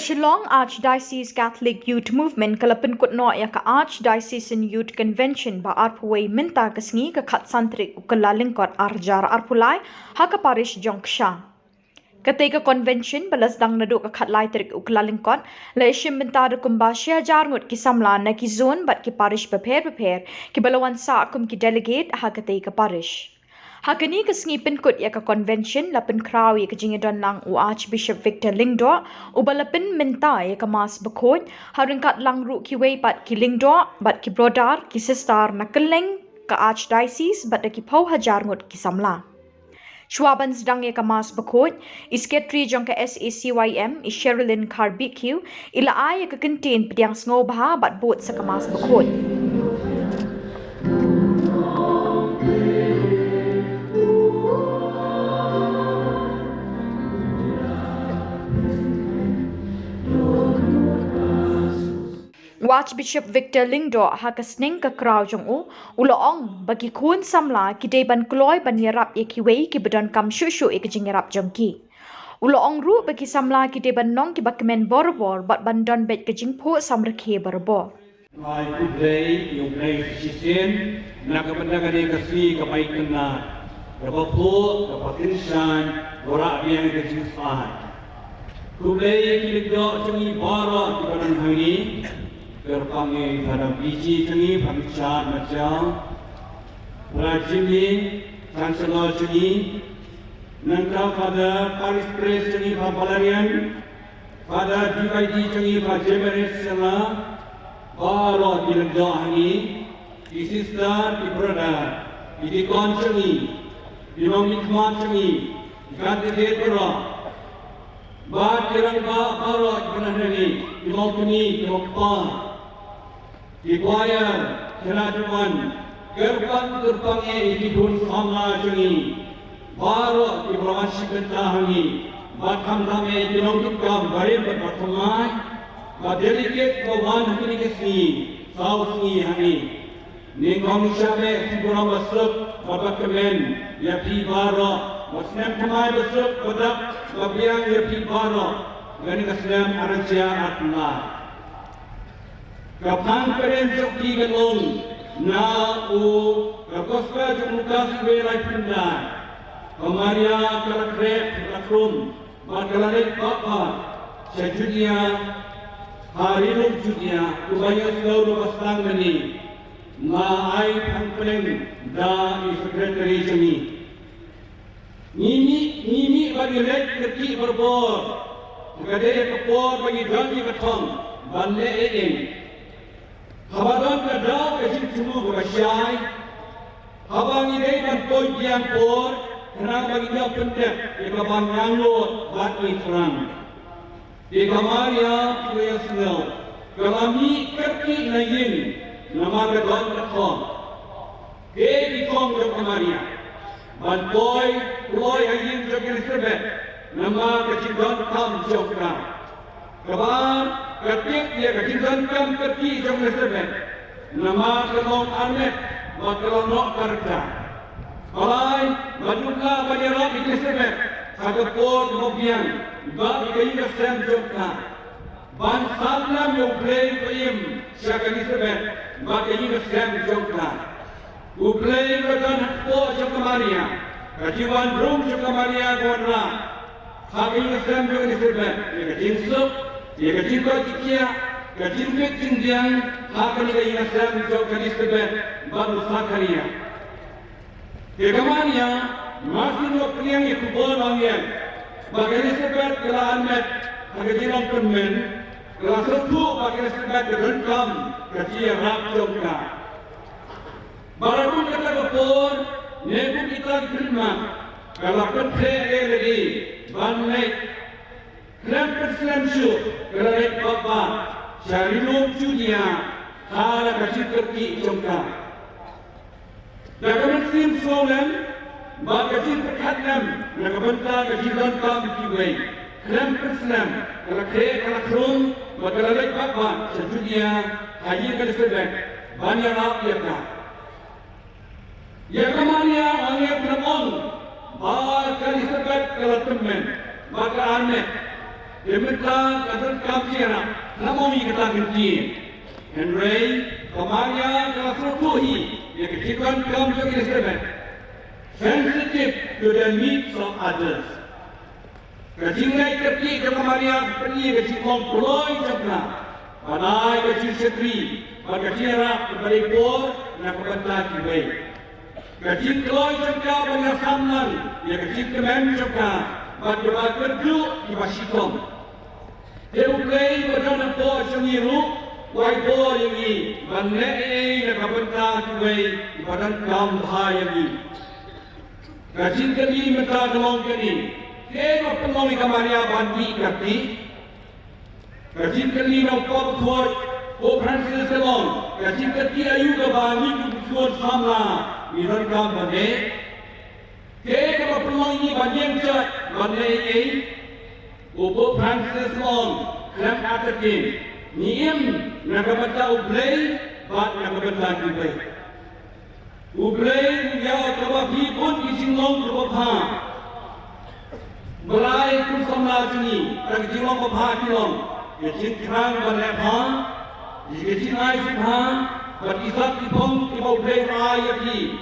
Shillong Archdiocese Catholic Youth Movement kalapynkut no ya ka Archdiocesan Youth Convention ba Pyn MYNTA kasngi ka khatsantrik kyllalyngkot arjar arpulai ha ka Parish Jongksha. Katei ka convention balas dang naduh ka khatlai tarik kyllalyngkot la shim bynta da kumba shihajar ngut Ki Samla na ki zone bat ki parish bapher ki balawan sa akum ki delegate ha katei ka parish. Hakani kasngi pynkut ya ka convention la pynkhraw ya ka jingdonlang u archbishop lyngdoh u bala Pyn MYNTA ya ka mas bakhuid ha ryngkat langru kiwei bat ki lyngdoh bat ki brodar ki sister na kylleng ka archdiocese bat ki hajar ngut Ki Samla. Shwaban sdang ya ka mas bakhuid isketri Jongka SACYM i Sherilyn barbecue ila ay ka contain pediang sngo baha bat bot sa ka mas bakhuid. Archbishop lyngdoh ha kasning ka kraw jong uloong bagi kun samla ki deban kloy ban yarap ye kiwei ki bedon kam shushu e ki jingarap jongki uloong ru bagi samla ki deban nong ki bakmen borbor bat bandon bet ki jingpo samrekhe borbor Mai today yung grace shisin nakapandagan kasi kapay kana kapapo kapatinsan ora biang ka jinsan today lyngdoh jungi baro ki banan hari Kerpangai pada biji cengi pangcat macam Rajimi Chancellor cengi Nangkau pada Parish Press cengi Pampalarian pada DYD cengi pada Jemeris Sela Baro di lyngdoh ini di sister di brother di dikon cengi di nomikmat cengi di Katei Bro Ba kirang ba baro di penandani di Mokuni di Mokpa di choir Helajuan gerbang di Ki Samla jungi baru di Pramashik Bentahani bakam rame di Nongkam barim berpatungai ba delegate kawan hari kesni South ni hari ni komisabe sigura masuk babakamen ya pi baru masnam thamai masuk badak babiang ya pi baru gani kasnam aranja atma Kapang keren joki galong na u kapaspa jumukas belai pinda kamaria kalakrep lakrum bakalanek papa sejudia hariluk judia kubaya seluruh pastang meni ma ai pangpeng da i secretary jami nini bagi lek keti berbor kade kapor bagi janji katong balle eng Habadon ka daw kasi sumu basyay habang ini man koy diang por kana bagi daw pentek ikabang yanglot bat itran di kamaria kuya snow kalami kerti na yin nama ka don ka kong ke di kong do kamaria ban koy ayin jo kilisebe nama ka chidon kam jokra kabar Ketik dia kejadian kerti jom lesebe nama kelong anet makelong nok karja balai majuka banyak lesebe kadepot mobian bab kayu sem jokna ban salam yo play payim siakan lesebe bab kayu sem jokna u play badan po jokamaria kajiwan rum jokamaria gona kami sem jok lesebe ya jinsuk ia kecilkan kikia, kecilkan tinggian, akan ia inasam jauh kali sebab baru sakaria. Kegamanya masih dua kliang itu bolanya, bagaimana sebab kelaan met, agak jiran permen, kelas satu bagi sebagai berendam kerja rap jongka. Baru kita kepor, nebu kita terima. Kalau percaya lagi, banyak kenapa selamsu, kalau bapa, cari lucunya, hal kecil kerja jongka. Lakukan sim solan, bagi kecil perkhidam, lakukan tak jingdonlang kiwei. Kenapa selam, kalau kerung, kalau bapa, sejudia, hanya kalau sedang, banyak apa yang ya kemana angin penemon, bakal disebut kalau temen, maka aneh, diminta kadang kamera, namun ini kita ganti. Henry, kemana kalau serutuhi, ya kecikan kamu juga disebut sensitive to the needs of others. Kecilai kerti kemana pergi kecikong puloi cakna, panai kecil setri, maka kecira beribur nak kebentar kiwei. Kecil keloi jangka banyak samlan, ya kecil kemen jangka, bagi kerja di Washington. Dia ulai berdana po cengiru, wai po yang ini, banyak nak kebentar kiwei di badan kamha yang ini. Kecil kali minta tolong kini. Kaya penolong kamaria bandi kerti, kecil kali nak kuat, Francis Shillong, kecil kerti ayu kebani kuat Samla, miran kam bande. Kaya kalau penolong ini banyak cat bande ini, Francis Shillong, kelam atakin, niem nak benda ublay, bat nak benda kiwei. Ublay dia kebabi pun Shillong kebabha. Belai Ki Samla ini, tak Shillong bapher Shillong, ya pynkhraw bapher, ya jinai subha, berisap tipong tipau berai.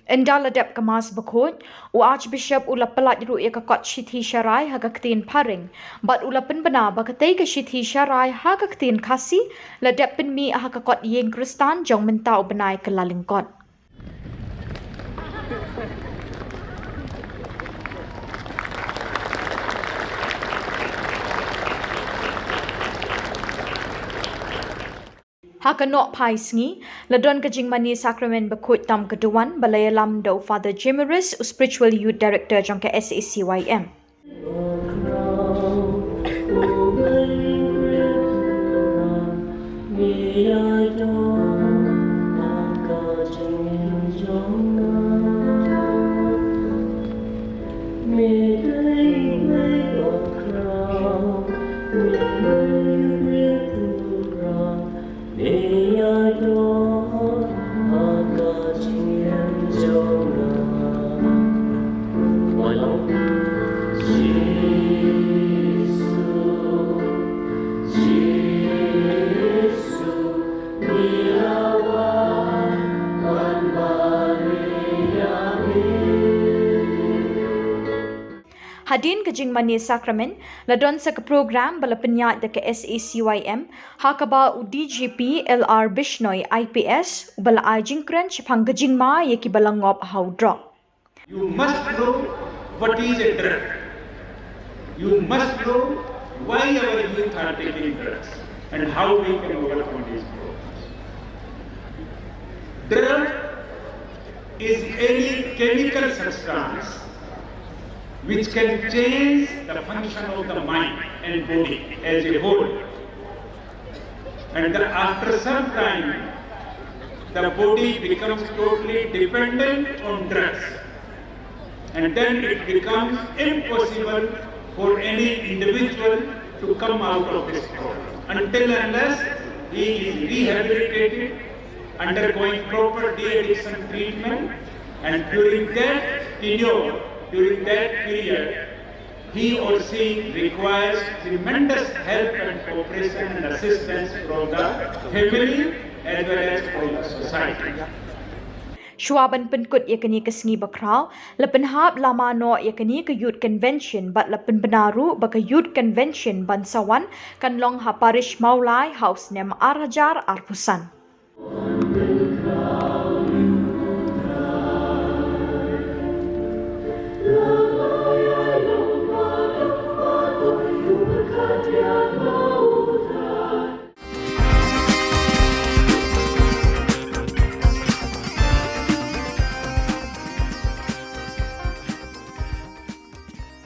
Endala dep kemas bakhuid, u archbishop ula pelat ru ya kakot shithi sharai haga ketin paring, bat ula penbena ba Katei ke shithi sharai haga ketin kasi, la dep penmi aha kakot yeng kristan jong minta u benai kyllalyngkot. Hakanok pai sngi, ladon kajing mani sakramen bakhuid tam keduan balaya lyngdoh Father Jimeris, spiritual youth director jongka SACYM. Hadin kajing mani sakramen, ladon sa program bala penyat da ke SACYM, hakaba u DGP LR Bishnoy IPS, bala ajing kren chipang kajing ma yeki bala ngop how drop. You must know what is a drug. You must know why our youth are taking drugs and how we can overcome these problems. Drug is any chemical substance which can change the function of the mind and body as a whole. And then after some time, the body becomes totally dependent on drugs. And then it becomes impossible for any individual to come out of this problem until unless he is rehabilitated, undergoing proper de-addiction treatment, and during that tenure, during that period, he or she requires tremendous help and cooperation and assistance from the family as well as from the society. Shuaban pynkhut yakani ke sngi bakhuid, lapen hab lama no yakani ke youth convention, bat lapen benaru baka youth convention bansawan kan long ha parish maulai house nem Arhdiocese Arpusan.